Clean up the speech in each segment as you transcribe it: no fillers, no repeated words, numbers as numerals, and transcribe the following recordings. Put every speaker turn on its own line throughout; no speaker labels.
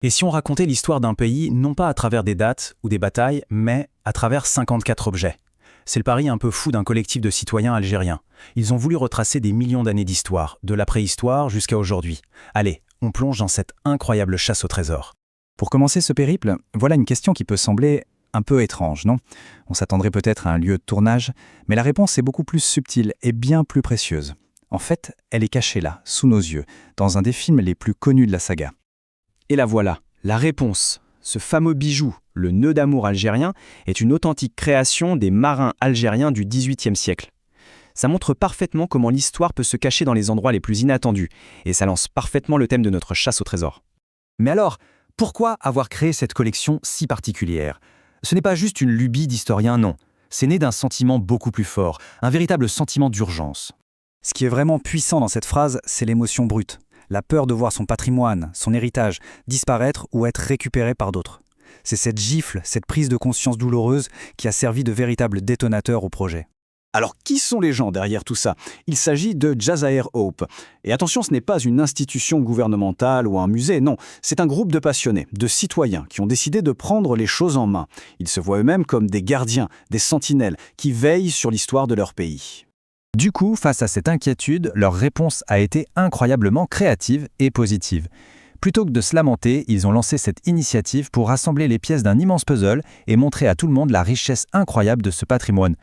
Et si on racontait l'histoire d'un pays, non pas à travers des dates ou des batailles, mais à travers 54 objets? C'est le pari un peu fou d'un collectif de citoyens algériens. Ils ont voulu retracer des millions d'années d'histoire, de la préhistoire jusqu'à aujourd'hui. Allez, on plonge dans cette incroyable chasse au trésor.
Pour commencer ce périple, voilà une question qui peut sembler un peu étrange, non? On s'attendrait peut-être à un lieu de tournage, mais la réponse est beaucoup plus subtile et bien plus précieuse. En fait, elle est cachée là, sous nos yeux, dans un des films les plus connus de la saga.
Et la voilà, la réponse. Ce fameux bijou, le nœud d'amour algérien, est une authentique création des marins algériens du XVIIIe siècle. Ça montre parfaitement comment l'histoire peut se cacher dans les endroits les plus inattendus, et ça lance parfaitement le thème de notre chasse au trésor.
Mais alors, pourquoi avoir créé cette collection si particulière? Ce n'est pas juste une lubie d'historien, non. C'est né d'un sentiment beaucoup plus fort, un véritable sentiment d'urgence.
Ce qui est vraiment puissant dans cette phrase, c'est l'émotion brute. La peur de voir son patrimoine, son héritage, disparaître ou être récupéré par d'autres. C'est cette gifle, cette prise de conscience douloureuse qui a servi de véritable détonateur au projet.
Alors, qui sont les gens derrière tout ça? Il s'agit de Jazair Hope. Et attention, ce n'est pas une institution gouvernementale ou un musée, non. C'est un groupe de passionnés, de citoyens qui ont décidé de prendre les choses en main. Ils se voient eux-mêmes comme des gardiens, des sentinelles, qui veillent sur l'histoire de leur pays.
Du coup, face à cette inquiétude, leur réponse a été incroyablement créative et positive. Plutôt que de se lamenter, ils ont lancé cette initiative pour rassembler les pièces d'un immense puzzle et montrer à tout le monde la richesse incroyable de ce patrimoine.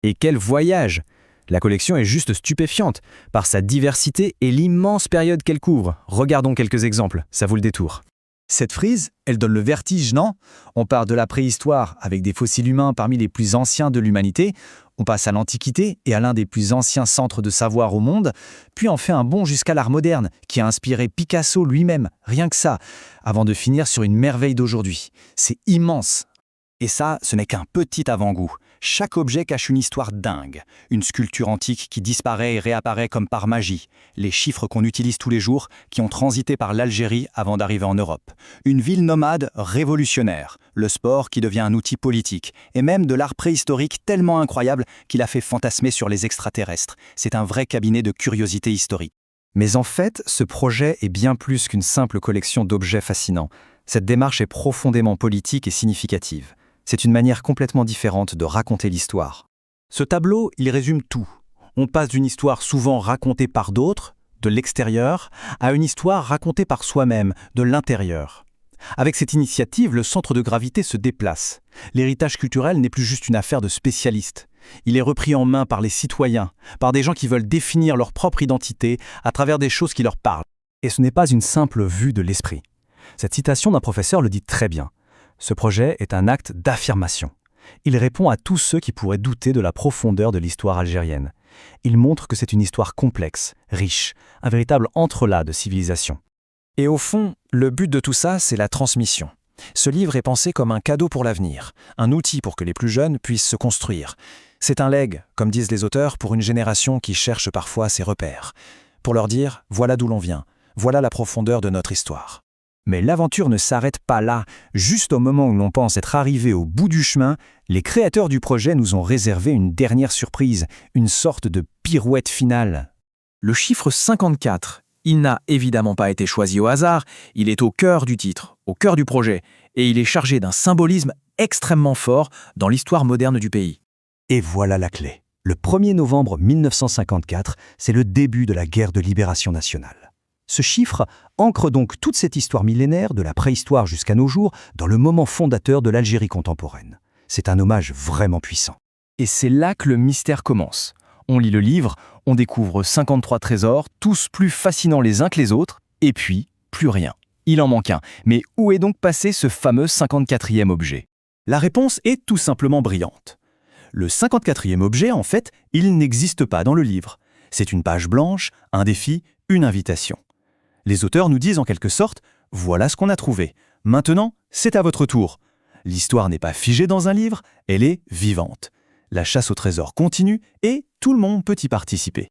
Et quel voyage! La collection est juste stupéfiante, par sa diversité et l'immense période qu'elle couvre. Regardons quelques exemples, ça vaut le détour.
Cette frise, elle donne le vertige, non? On part de la préhistoire, avec des fossiles humains parmi les plus anciens de l'humanité, on passe à l'Antiquité et à l'un des plus anciens centres de savoir au monde, puis on fait un bond jusqu'à l'art moderne, qui a inspiré Picasso lui-même, rien que ça, avant de finir sur une merveille d'aujourd'hui. C'est immense.
Et ça, ce n'est qu'un petit avant-goût. Chaque objet cache une histoire dingue. Une sculpture antique qui disparaît et réapparaît comme par magie. Les chiffres qu'on utilise tous les jours, qui ont transité par l'Algérie avant d'arriver en Europe. Une ville nomade révolutionnaire. Le sport qui devient un outil politique. Et même de l'art préhistorique tellement incroyable qu'il a fait fantasmer sur les extraterrestres. C'est un vrai cabinet de curiosités historiques.
Mais en fait, ce projet est bien plus qu'une simple collection d'objets fascinants. Cette démarche est profondément politique et significative. C'est une manière complètement différente de raconter l'histoire.
Ce tableau, il résume tout. On passe d'une histoire souvent racontée par d'autres, de l'extérieur, à une histoire racontée par soi-même, de l'intérieur. Avec cette initiative, le centre de gravité se déplace. L'héritage culturel n'est plus juste une affaire de spécialistes. Il est repris en main par les citoyens, par des gens qui veulent définir leur propre identité à travers des choses qui leur parlent.
Et ce n'est pas une simple vue de l'esprit. Cette citation d'un professeur le dit très bien. Ce projet est un acte d'affirmation. Il répond à tous ceux qui pourraient douter de la profondeur de l'histoire algérienne. Il montre que c'est une histoire complexe, riche, un véritable entrelac de civilisations.
Et au fond, le but de tout ça, c'est la transmission. Ce livre est pensé comme un cadeau pour l'avenir, un outil pour que les plus jeunes puissent se construire. C'est un legs, comme disent les auteurs, pour une génération qui cherche parfois ses repères. Pour leur dire, voilà d'où l'on vient, voilà la profondeur de notre histoire. Mais l'aventure ne s'arrête pas là. Juste au moment où l'on pense être arrivé au bout du chemin, les créateurs du projet nous ont réservé une dernière surprise, une sorte de pirouette finale.
Le chiffre 54, il n'a évidemment pas été choisi au hasard, il est au cœur du titre, au cœur du projet, et il est chargé d'un symbolisme extrêmement fort dans l'histoire moderne du pays.
Et voilà la clé. Le 1er novembre 1954, c'est le début de la guerre de libération nationale. Ce chiffre ancre donc toute cette histoire millénaire, de la préhistoire jusqu'à nos jours, dans le moment fondateur de l'Algérie contemporaine. C'est un hommage vraiment puissant.
Et c'est là que le mystère commence. On lit le livre, on découvre 53 trésors, tous plus fascinants les uns que les autres, et puis, plus rien. Il en manque un. Mais où est donc passé ce fameux 54e objet?
La réponse est tout simplement brillante. Le 54e objet, en fait, il n'existe pas dans le livre. C'est une page blanche, un défi, une invitation. Les auteurs nous disent en quelque sorte « Voilà ce qu'on a trouvé. Maintenant, c'est à votre tour. » L'histoire n'est pas figée dans un livre, elle est vivante. La chasse au trésor continue et tout le monde peut y participer.